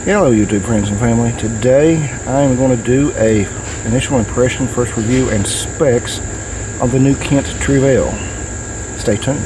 Hello YouTube friends and family. Today I am going to do a initial impression, first review, and specs on the new Kent Trouvaille. Stay tuned.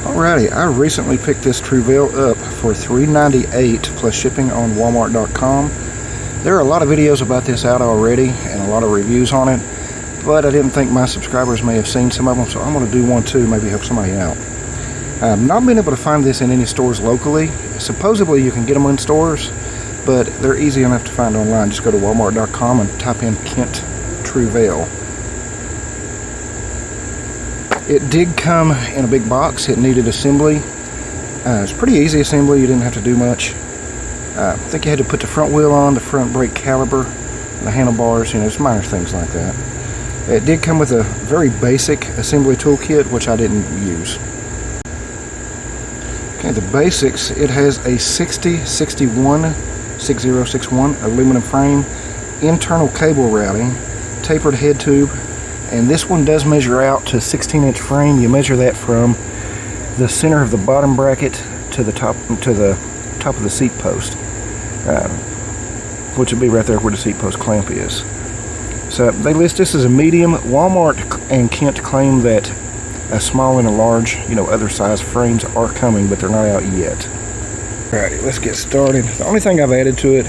Alrighty, I recently picked this Trouvaille up for $3.98 plus shipping on Walmart.com. There are a lot of videos about this out already and a lot of reviews on it, but I didn't think my subscribers may have seen some of them, so I'm going to do one too, maybe help somebody out. I've not been able to find this in any stores locally. Supposedly you can get them in stores, but they're easy enough to find online. Just go to Walmart.com and type in Kent Trouvaille. It did come in a big box. It needed assembly. It's pretty easy assembly. You didn't have to do much. I think you had to put the front wheel on, the front brake caliper, the handlebars, just minor things like that. It did come with a very basic assembly toolkit, which I didn't use. Okay, the basics, it has a 6061 aluminum frame, internal cable routing, tapered head tube, and this one does measure out to 16-inch frame. You measure that from the center of the bottom bracket to the top of the seat post, which would be right there where the seat post clamp is. So they list this as a medium. Walmart and Kent claim that a small and a large, other size frames are coming, but they're not out yet. Alrighty, let's get started. The only thing I've added to it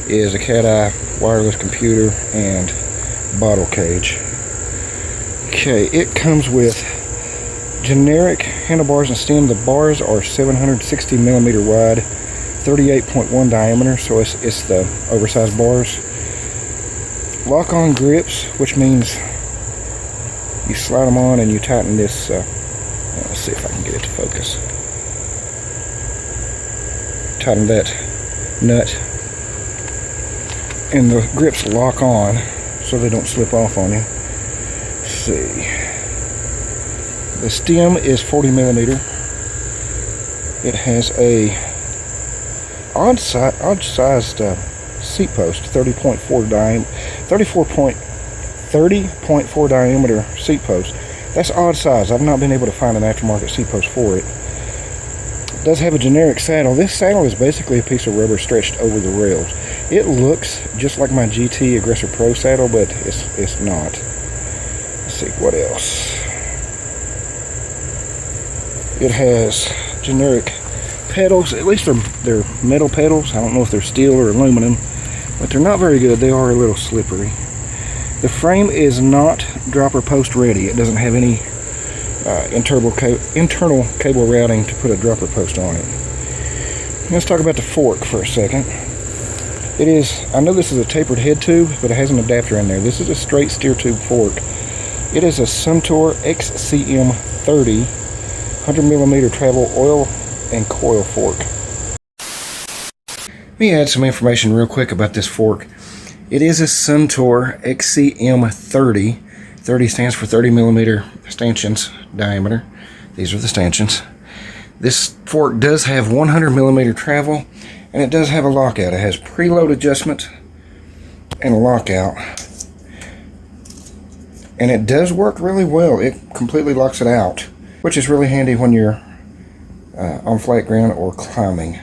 is a cat-eye wireless computer and bottle cage. Okay, it comes with generic handlebars and stem. The bars are 760 millimeter wide, 38.1 diameter, so it's the oversized bars. Lock-on grips, which means you slide them on and you tighten this. Let's see if I can get it to focus. Tighten that nut, and the grips lock on so they don't slip off on you. See, the stem is 40 millimeter. It has a odd sized seat post, 30.4 diameter seat post. That's odd size. I've not been able to find an aftermarket seat post for it. It does have a generic saddle. This saddle is basically a piece of rubber stretched over the rails. It looks just like my GT Aggressor Pro saddle, but it's not. Let's see what else. It has generic pedals. At least they're metal pedals. I don't know if they're steel or aluminum, but they're not very good. They are a little slippery. The frame is not dropper post ready. It doesn't have any internal cable routing to put a dropper post on it. Let's talk about the fork for a second. I know this is a tapered head tube, but it has an adapter in there. This is a straight steer tube fork. It is a Suntour XCM30 100 millimeter travel oil and coil fork. Let me add some information real quick about this fork. It is a Suntour XCM30. 30 stands for 30 millimeter stanchions diameter. These are the stanchions. This fork does have 100 millimeter travel, and it does have a lockout. It has preload adjustment and a lockout. And it does work really well. It completely locks it out, which is really handy when you're on flat ground or climbing.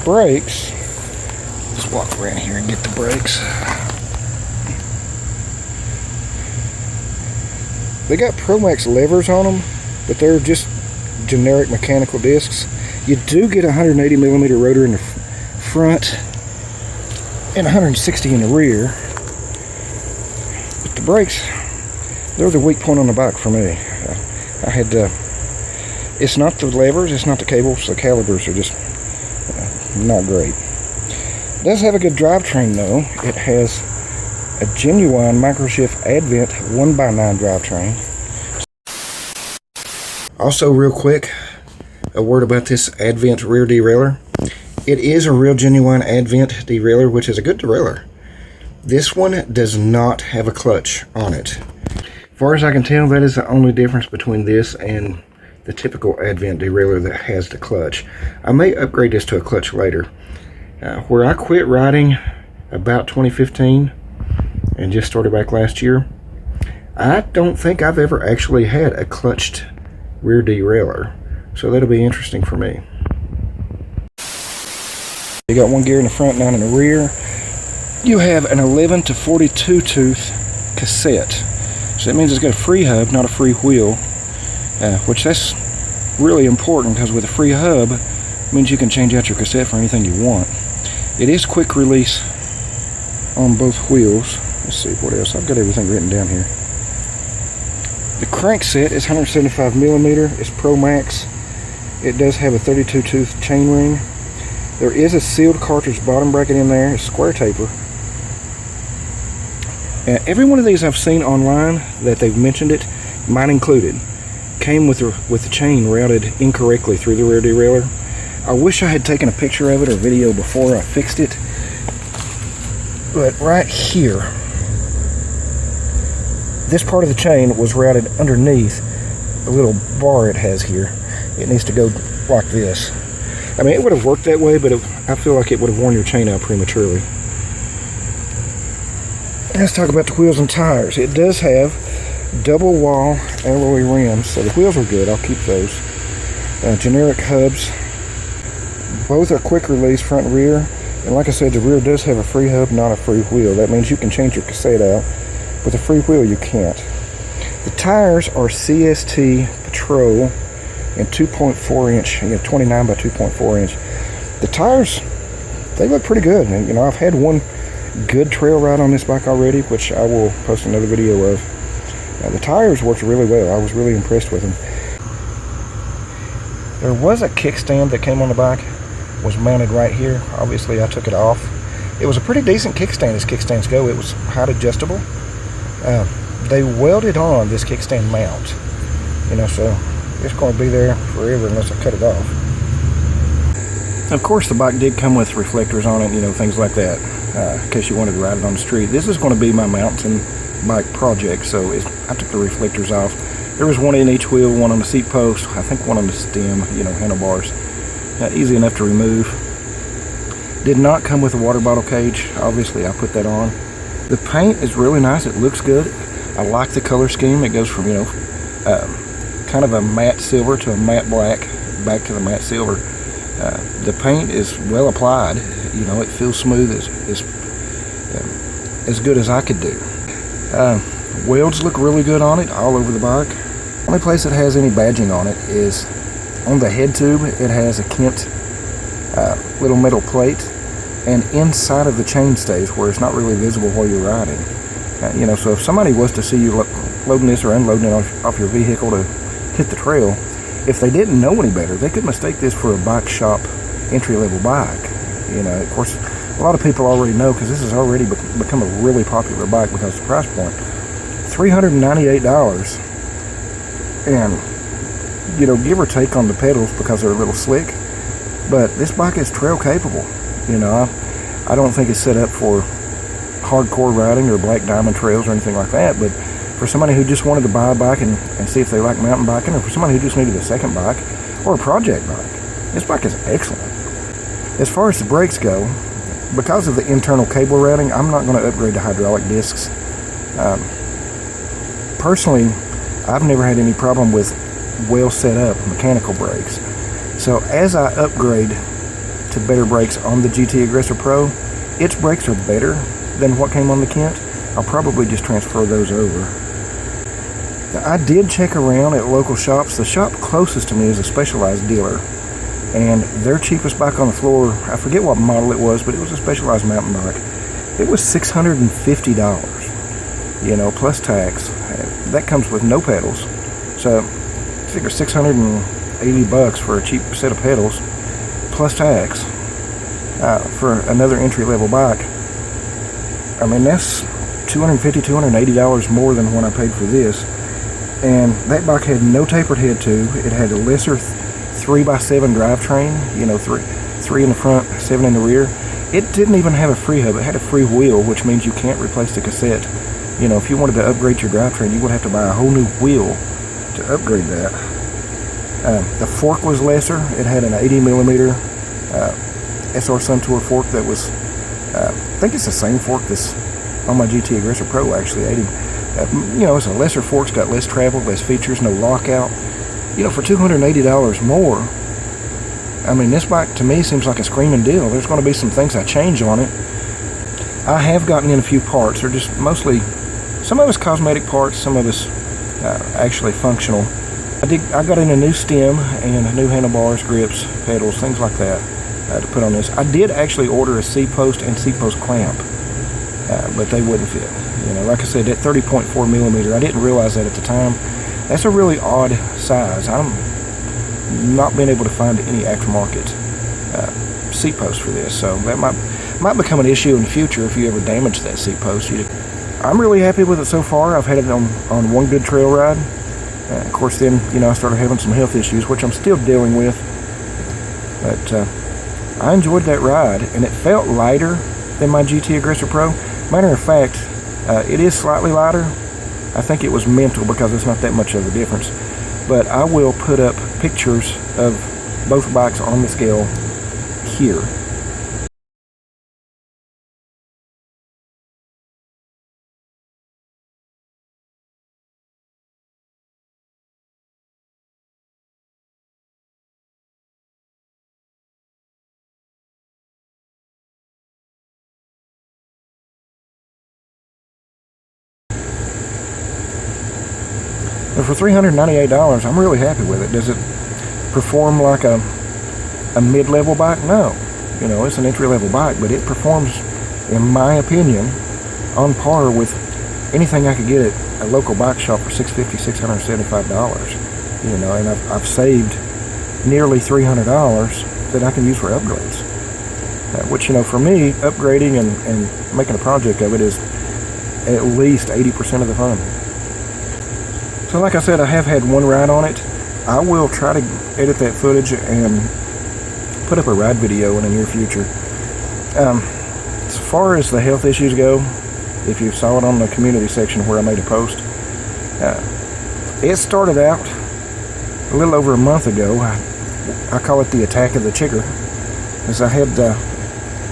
Brakes. Let's walk around here and get the brakes. They got Promax levers on them, but they're just generic mechanical discs. You do get a 180 millimeter rotor in the front, and 160 in the rear. But the brakes, they're the weak point on the bike for me. I had it's not the levers, it's not the cables, the calipers are just not great. It does have a good drivetrain though. It has a genuine microshift Advent 1x9 drivetrain. Also, real quick, a word about this Advent rear derailleur. It is a real genuine Advent derailleur, which is a good derailleur. This one does not have a clutch on it. As far as I can tell, that is the only difference between this and the typical Advent derailleur that has the clutch. I may upgrade this to a clutch later. Where I quit riding about 2015 and just started back last year, I don't think I've ever actually had a clutched rear derailleur. So that'll be interesting for me. You got one gear in the front, 9 in the rear. You have an 11 to 42 tooth cassette. So that means it's got a free hub, not a free wheel. Which that's really important, because with a free hub, it means you can change out your cassette for anything you want. It is quick release on both wheels. Let's see what else. I've got everything written down here. The crank set is 175 millimeter. It's Pro Max. It does have a 32 tooth chain ring. There is a sealed cartridge bottom bracket in there. It's square taper. Every one of these I've seen online that they've mentioned it, mine included, came with the chain routed incorrectly through the rear derailleur. I wish I had taken a picture of it or video before I fixed it. But right here, this part of the chain was routed underneath the little bar it has here. It needs to go like this. I mean, it would have worked that way, but I feel like it would have worn your chain out prematurely. Let's talk about the wheels and tires. It does have double wall alloy rims, so the wheels are good. I'll keep those. Generic hubs. Both are quick release, front and rear. And like I said, the rear does have a free hub, not a free wheel. That means you can change your cassette out. With a free wheel, you can't. The tires are CST Patrol and 2.4 inch, 29 by 2.4 inch. The tires, they look pretty good. And, you know, I've had one good trail ride on this bike already, which I will post another video of. The tires worked really well. I was really impressed with them. There was a kickstand that came on the bike, was mounted right here. Obviously, I took it off. It was a pretty decent kickstand as kickstands go. It was height adjustable. They welded on this kickstand mount, so it's going to be there forever unless I cut it off. Of course, the bike did come with reflectors on it, things like that, in case you wanted to ride it on the street. This is going to be my mountain bike project, so I took the reflectors off. There was one in each wheel, one on the seat post, I think one on the stem, handlebars. Easy enough to remove. Did not come with a water bottle cage. Obviously, I put that on. The paint is really nice. It looks good. I like the color scheme. It goes from, kind of a matte silver to a matte black, back to the matte silver. The paint is well applied. It feels smooth, as good as I could do. Welds look really good on it, all over the bike. The only place that has any badging on it is on the head tube. It has a Kent little metal plate, and inside of the chain stays where it's not really visible while you're riding. So if somebody was to see you loading this or unloading it off your vehicle to hit the trail, if they didn't know any better, they could mistake this for a bike shop entry-level bike. Of course, a lot of people already know, because this has already become a really popular bike because of the price point. $398, and give or take on the pedals because they're a little slick, but this bike is trail capable. I don't think it's set up for hardcore riding or black diamond trails or anything like that, but for somebody who just wanted to buy a bike and see if they like mountain biking, or for somebody who just needed a second bike or a project bike, this bike is excellent. As far as the brakes go, because of the internal cable routing, I'm not going to upgrade to hydraulic discs. Personally, I've never had any problem with well set up mechanical brakes. So as I upgrade to better brakes on the GT Aggressor Pro, its brakes are better than what came on the Kent. I'll probably just transfer those over. Now, I did check around at local shops. The shop closest to me is a Specialized dealer, and their cheapest bike on the floor, I forget what model it was, but it was a Specialized mountain bike. it was $650, you know, plus tax. That comes with no pedals. So I figure $680 for a cheap set of pedals plus tax for another entry-level bike. I mean, that's $250, $280 more than what I paid for this. And that bike had no tapered head tube. It had a lesser 3x7 drivetrain, you know, three in the front, 7 in the rear. It didn't even have a free hub. It had a free wheel, which means you can't replace the cassette. You know, if you wanted to upgrade your drivetrain, you would have to buy a whole new wheel to upgrade that. The fork was lesser. It had an 80mm SR Suntour fork that was, I think it's the same fork that's on my GT Aggressor Pro, actually. You know, it's a lesser fork. It's got less travel, less features, no lockout. You know, for $280 more, I mean, this bike to me seems like a screaming deal. There's going to be some things I change on it. I have gotten in a few parts. They're just mostly, some of it's cosmetic parts, some of it's actually functional. I got in a new stem and new handlebars, grips, pedals, things like that to put on this. I did actually order a C-post and C-post clamp, but they wouldn't fit. You know, like I said, that 30.4mm, I didn't realize that at the time. That's a really odd size. I'm not been able to find any aftermarket seat post for this, so that might become an issue in the future if you ever damage that seat post. I'm really happy with it so far. I've had it on one good trail ride. Of course, then, you know, I started having some health issues, which I'm still dealing with, but I enjoyed that ride, and it felt lighter than my GT Aggressor Pro. Matter of fact, it is slightly lighter. I think it was mental because it's not that much of a difference. But I will put up pictures of both bikes on the scale here. But for $398, I'm really happy with it. Does it perform like a mid-level bike? No. You know, it's an entry-level bike, but it performs, in my opinion, on par with anything I could get at a local bike shop for $650, $675. You know, and I've saved nearly $300 that I can use for upgrades. Which, you know, for me, upgrading and making a project of it is at least 80% of the fun. So like I said, I have had one ride on it. I will try to edit that footage and put up a ride video in the near future. As far as the health issues go, if you saw it on the community section where I made a post, it started out a little over a month ago. I call it the attack of the chigger, as I had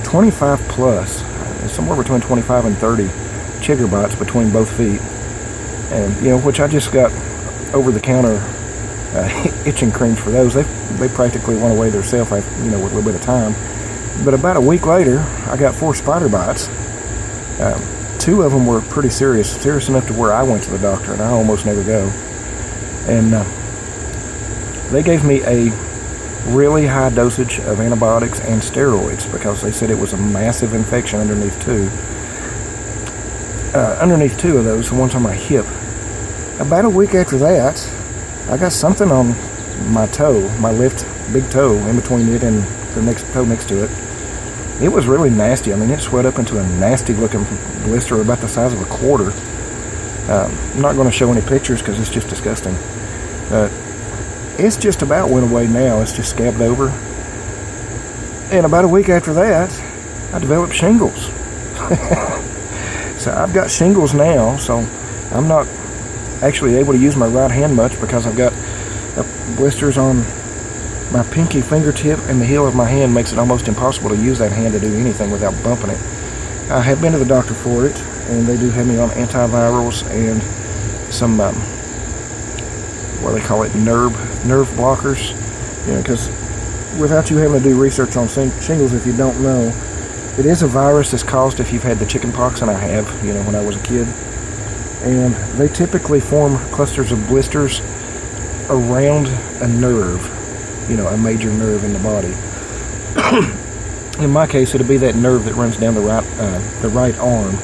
25 plus, somewhere between 25 and 30 chigger bites between both feet. And, you know, which I just got over-the-counter itching creams for those. They practically went away themselves, you know, with a little bit of time. But about a week later, I got 4 spider bites. 2 of them were pretty serious enough to where I went to the doctor, and I almost never go. And they gave me a really high dosage of antibiotics and steroids because they said it was a massive infection underneath 2. Underneath 2 of those, the ones on my hip. About a week after that, I got something on my toe, my left big toe, in between it and the next toe next to it. It was really nasty. I mean, it swelled up into a nasty looking blister about the size of a quarter. I'm not going to show any pictures because it's just disgusting. It's just about went away now. It's just scabbed over. And about a week after that, I developed shingles. So I've got shingles now, so I'm not actually able to use my right hand much because I've got blisters on my pinky fingertip, and the heel of my hand makes it almost impossible to use that hand to do anything without bumping it. I have been to the doctor for it, and they do have me on antivirals and some, what do they call it, nerve blockers. You know, because without you having to do research on shingles, if you don't know, it is a virus that's caused if you've had the chicken pox, and I have, you know, when I was a kid. And they typically form clusters of blisters around a nerve, you know, a major nerve in the body. In my case, it'll be that nerve that runs down the right arm.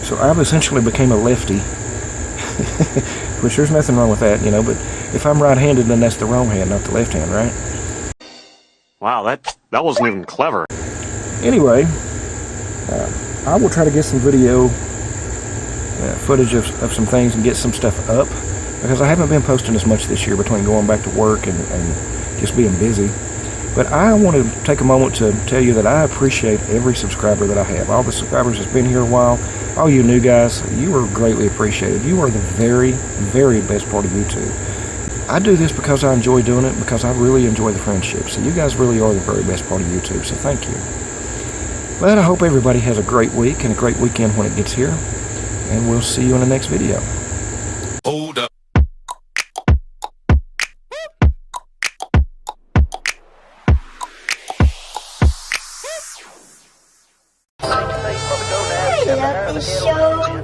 So I've essentially became a lefty, which there's nothing wrong with that, you know, but if I'm right-handed, then that's the wrong hand, not the left hand, right? Wow, that wasn't even clever. Anyway, I will try to get some video footage of some things and get some stuff up, because I haven't been posting as much this year between going back to work and just being busy. But I want to take a moment to tell you that I appreciate every subscriber that I have. All the subscribers that's been here a while, all you new guys, you are greatly appreciated. You are the very, very best part of YouTube. I do this because I enjoy doing it, because I really enjoy the friendships. And you guys really are the very best part of YouTube, so thank you. But I hope everybody has a great week and a great weekend when it gets here. And we'll see you in the next video. Hold up. I love the show.